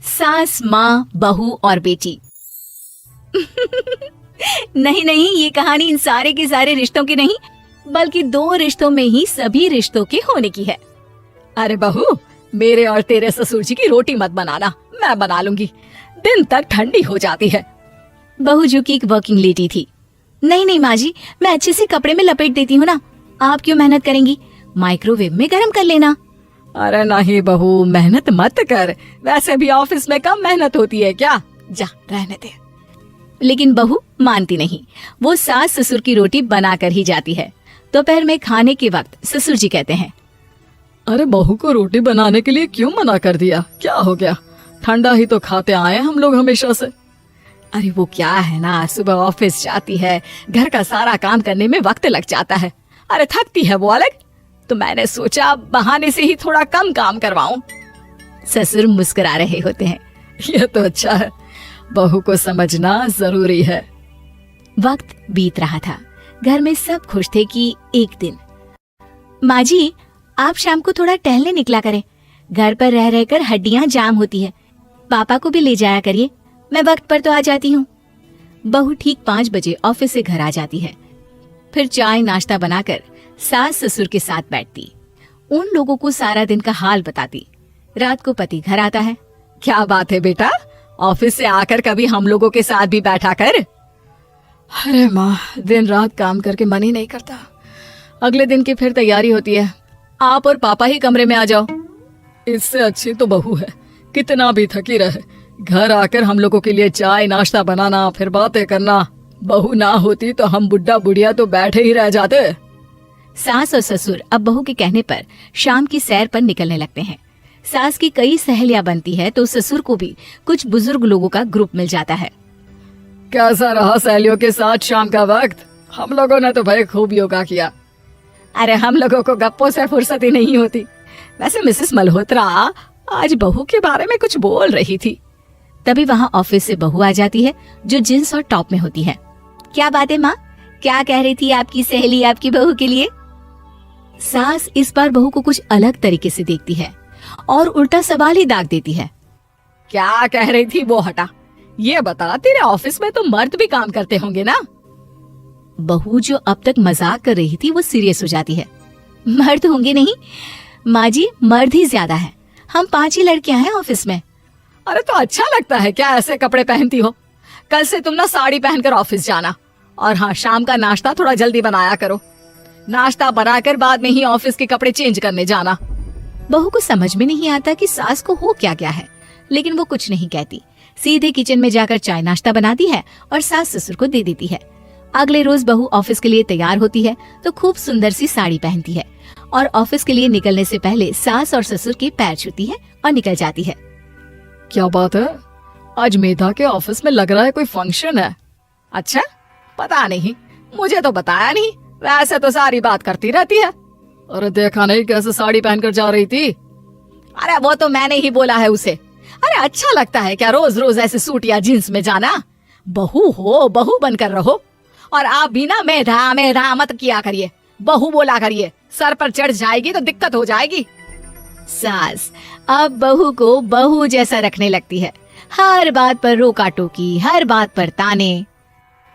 सास, माँ, बहू और बेटी। नहीं नहीं, ये कहानी इन सारे के सारे रिश्तों की नहीं, बल्कि दो रिश्तों में ही सभी रिश्तों के होने की है। अरे बहू, मेरे और तेरे ससुर जी की रोटी मत बनाना, मैं बना लूंगी, दिन तक ठंडी हो जाती है। बहू जो की एक वर्किंग लेडी थी। नहीं नहीं माँ जी, मैं अच्छे से कपड़े में लपेट देती हूँ ना, आप क्यों मेहनत करेंगी, माइक्रोवेव में गर्म कर लेना। अरे नहीं बहू, मेहनत मत कर, वैसे भी ऑफिस में कम मेहनत होती है क्या, जा रहने दे। लेकिन बहू मानती नहीं, वो सास ससुर की रोटी बना कर ही जाती है। दोपहर में खाने के वक्त ससुर जी कहते हैं, अरे बहू को रोटी बनाने के लिए क्यों मना कर दिया, क्या हो गया, ठंडा ही तो खाते आए हम लोग हमेशा से। अरे वो क्या है ना, सुबह ऑफिस जाती है, घर का सारा काम करने में वक्त लग जाता है, अरे थकती है वो अलग, तो मैंने सोचा बहाने से ही थोड़ा कम काम करवाऊं। ससुर मुस्कुरा रहे होते हैं। ये तो अच्छा है, बहू को समझना जरूरी है। वक्त बीत रहा था, घर में सब खुश थे कि एक दिन, माँ जी आप शाम को थोड़ा टहलने निकला करें, घर पर रह रहकर हड्डियां जाम होती है, पापा को भी ले जाया करिए, मैं वक्त पर तो आ जाती हूँ। बहू ठीक 5 बजे ऑफिस से घर आ जाती है। फिर चाय नाश्ता बनाकर सास ससुर के साथ बैठती, उन लोगों को सारा दिन का हाल बताती। रात को पति घर आता है। क्या बात है बेटा, ऑफिस से आकर कभी हम लोगों के साथ भी बैठा कर। अरे माँ, दिन रात काम करके मन ही नहीं करता, अगले दिन की फिर तैयारी होती है, आप और पापा ही कमरे में आ जाओ। इससे अच्छी तो बहू है, कितना भी थकी रहे, घर आकर हम लोगों के लिए चाय नाश्ता बनाना, फिर बातें करना। बहू ना होती तो हम बुढ़ा बुढ़िया तो बैठे ही रह जाते। सास और ससुर अब बहू के कहने पर शाम की सैर पर निकलने लगते हैं। सास की कई सहेलियां बनती है तो ससुर को भी कुछ बुजुर्ग लोगों का ग्रुप मिल जाता है। कैसा रहा सहेलियों के साथ शाम का वक्त? हम लोगों ने तो भाई खूब योगा किया। अरे हम लोगों को गप्पों से फुर्सत ही नहीं होती। वैसे मिसेस मल्होत्रा आज बहू के बारे में कुछ बोल रही थी। तभी वहाँ ऑफिस से बहू आ जाती है जो जींस और टॉप में होती है। क्या बात है माँ, क्या कह रही थी आपकी सहेली आपकी बहू के लिए? सास इस बार बहू को कुछ अलग तरीके से देखती है और उल्टा सवाल ही दाग देती है। क्या कह रही थी वो हटा, ये बता, तेरे ऑफिस में तो मर्द भी काम करते होंगे ना? बहू जो अब तक मजाक कर रही थी वो सीरियस हो जाती है। मर्द होंगे नहीं माँ जी, मर्द ही ज्यादा है, हम 5 ही लड़कियां हैं ऑफिस में। अरे तो अच्छा लगता है क्या ऐसे कपड़े पहनती हो? कल से तुम ना साड़ी पहनकर ऑफिस जाना, और हाँ, शाम का नाश्ता थोड़ा जल्दी बनाया करो, नाश्ता बनाकर बाद में ही ऑफिस के कपड़े चेंज करने जाना। बहू को समझ में नहीं आता कि सास को हो क्या गया है, लेकिन वो कुछ नहीं कहती, सीधे किचन में जाकर चाय नाश्ता बनाती है और सास ससुर को दे देती है। अगले रोज बहू ऑफिस के लिए तैयार होती है तो खूब सुंदर सी साड़ी पहनती है और ऑफिस के लिए निकलने से पहले सास और ससुर के पैर छूती है और निकल जाती है। क्या बात है, आज मेधा के ऑफिस में लग रहा है कोई फंक्शन है। अच्छा, पता नहीं, मुझे तो बताया नहीं, वैसे तो सारी बात करती रहती है। अरे देखा नहीं कैसे साड़ी पहनकर जा रही थी? अरे वो तो मैंने ही बोला है उसे। अरे अच्छा लगता है क्या रोज रोज ऐसे सूट या जींस में जाना? बहू हो, बहू बनकर रहो, और आप भी ना मेधा मेधा मत किया करिए, बहू बोला करिए, सर पर चढ़ जाएगी तो दिक्कत हो जाएगी। सास अब बहू को बहू जैसा रखने लगती है, हर बात पर रोका टोकी, हर बात पर ताने।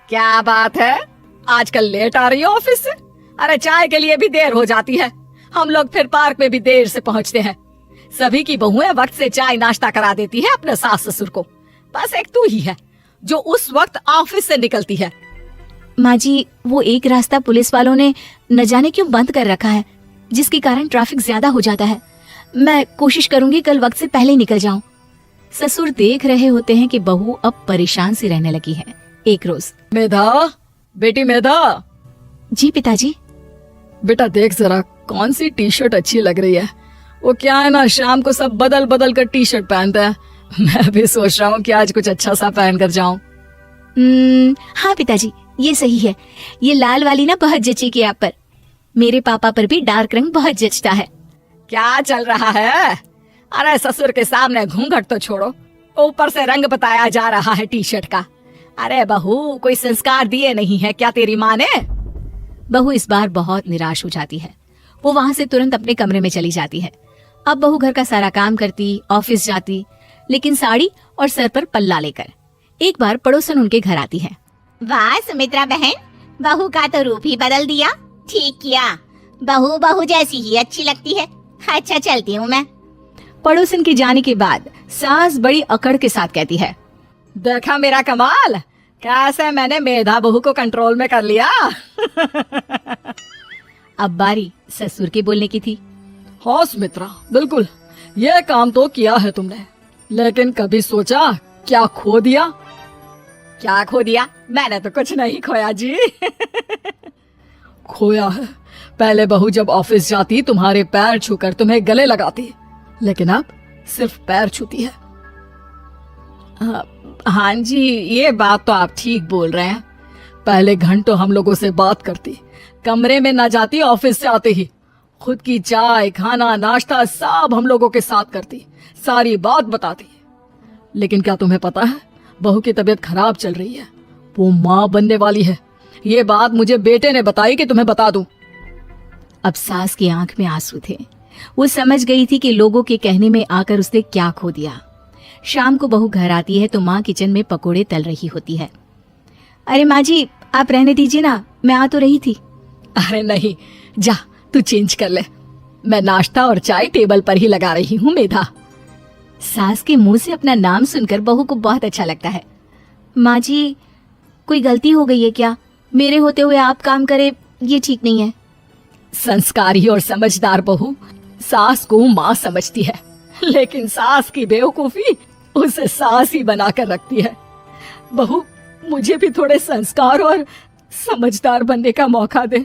क्या बात है, आजकल लेट आ रही है ऑफिस से? अरे चाय के लिए भी देर हो जाती है, हम लोग फिर पार्क में भी देर से पहुंचते हैं। सभी की बहुएं वक्त से चाय नाश्ता करा देती है अपने सास ससुर को, बस एक तू ही है जो उस वक्त ऑफिस से निकलती है। माँ जी, वो एक रास्ता पुलिस वालों ने न जाने क्यों बंद कर रखा है, जिसके कारण ट्रैफिक ज्यादा हो जाता है। मैं कोशिश करूंगी कल वक्त से पहले निकल जाऊं। ससुर देख रहे होते हैं कि बहू अब परेशान सी रहने लगी है। एक रोज, मेधा, बेटी मेधा। जी पिताजी। बेटा देख जरा कौन सी टी शर्ट अच्छी लग रही है। वो क्या है ना, शाम को सब बदल बदल कर टी शर्ट पहनते हैं, मैं भी सोच रहा हूँ कि आज कुछ अच्छा सा पहन कर जाऊं। हाँ पिताजी, ये सही है, ये लाल वाली ना बहुत जचेगी आप पर, मेरे पापा पर भी डार्क रंग बहुत जचता है। क्या चल रहा है? अरे ससुर के सामने घूंघट तो छोड़ो, ऊपर से रंग बताया जा रहा है टी शर्ट का। अरे बहू, कोई संस्कार दिए नहीं है क्या तेरी माँ ने? बहू इस बार बहुत निराश हो जाती है, वो वहाँ से तुरंत अपने कमरे में चली जाती है। अब बहू घर का सारा काम करती, ऑफिस जाती, लेकिन साड़ी और सर पर पल्ला लेकर। एक बार पड़ोसन उनके घर आती है। वाह सुमित्रा बहन, बहू का तो रूप ही बदल दिया। ठीक किया, बहू बहू जैसी ही अच्छी लगती है। अच्छा चलती हूँ मैं। पड़ोसन के जाने के बाद सास बड़ी अकड़ के साथ कहती है, देखा मेरा कमाल, कैसे मैंने मेधा बहू को कंट्रोल में कर लिया। अब बारी ससुर के बोलने की थी। हाँ सुमित्रा, बिल्कुल ये काम तो किया है तुमने, लेकिन कभी सोचा क्या खो दिया? क्या खो दिया? मैंने तो कुछ नहीं खोया जी। खोया है, पहले बहू जब ऑफिस जाती तुम्हारे पैर छूकर तुम्हें गले लगाती, लेकिन अब सिर्फ पैर छूती है। हाँ जी, ये बात तो आप ठीक बोल रहे हैं। पहले घंटों हम लोगों से बात करती, कमरे में ना जाती, ऑफिस से आते ही खुद की चाय, खाना, नाश्ता सब हम लोगों के साथ करती, सारी बात बताती। लेकिन क्या तुम्हें पता है, बहू की तबीयत खराब चल रही है, वो माँ बनने वाली है। ये बात मुझे बेटे ने बताई कि तुम्हें बता दूं। अब सास की आंख में आंसू थे। वो समझ गई थी कि लोगों के कहने में आकर उसने क्या खो दिया। शाम को बहू घर आती है तो माँ किचन में पकोड़े तल रही होती है। अरे माँ जी, आप रहने दीजिए ना, मैं आ तो रही थी। अरे नहीं, जा तू चेंज कर ले, मैं नाश्ता और चाय टेबल पर ही लगा रही हूँ मेधा। सास के मुंह से अपना नाम सुनकर बहू को बहुत अच्छा लगता है। माँ जी, कोई गलती हो गई है क्या? मेरे होते हुए आप काम करे, ये ठीक नहीं है। संस्कारी और समझदार बहू सास को माँ समझती है, लेकिन सास की बेवकूफी उसे सास ही बनाकर रखती है। बहू, मुझे भी थोड़े संस्कार और समझदार बनने का मौका दे,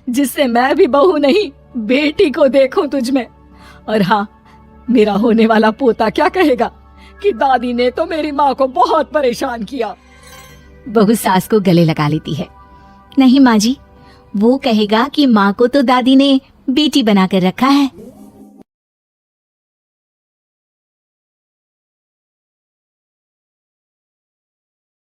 जिससे मैं भी बहू नहीं बेटी को देखूं तुझ में। और हाँ, मेरा होने वाला पोता क्या कहेगा कि दादी ने तो मेरी माँ को बहुत परेशान किया। बहू सास को गले लगा लेती है। नहीं माँ जी, वो कहेगा कि माँ को तो दादी ने बेटी बनाकर रखा है।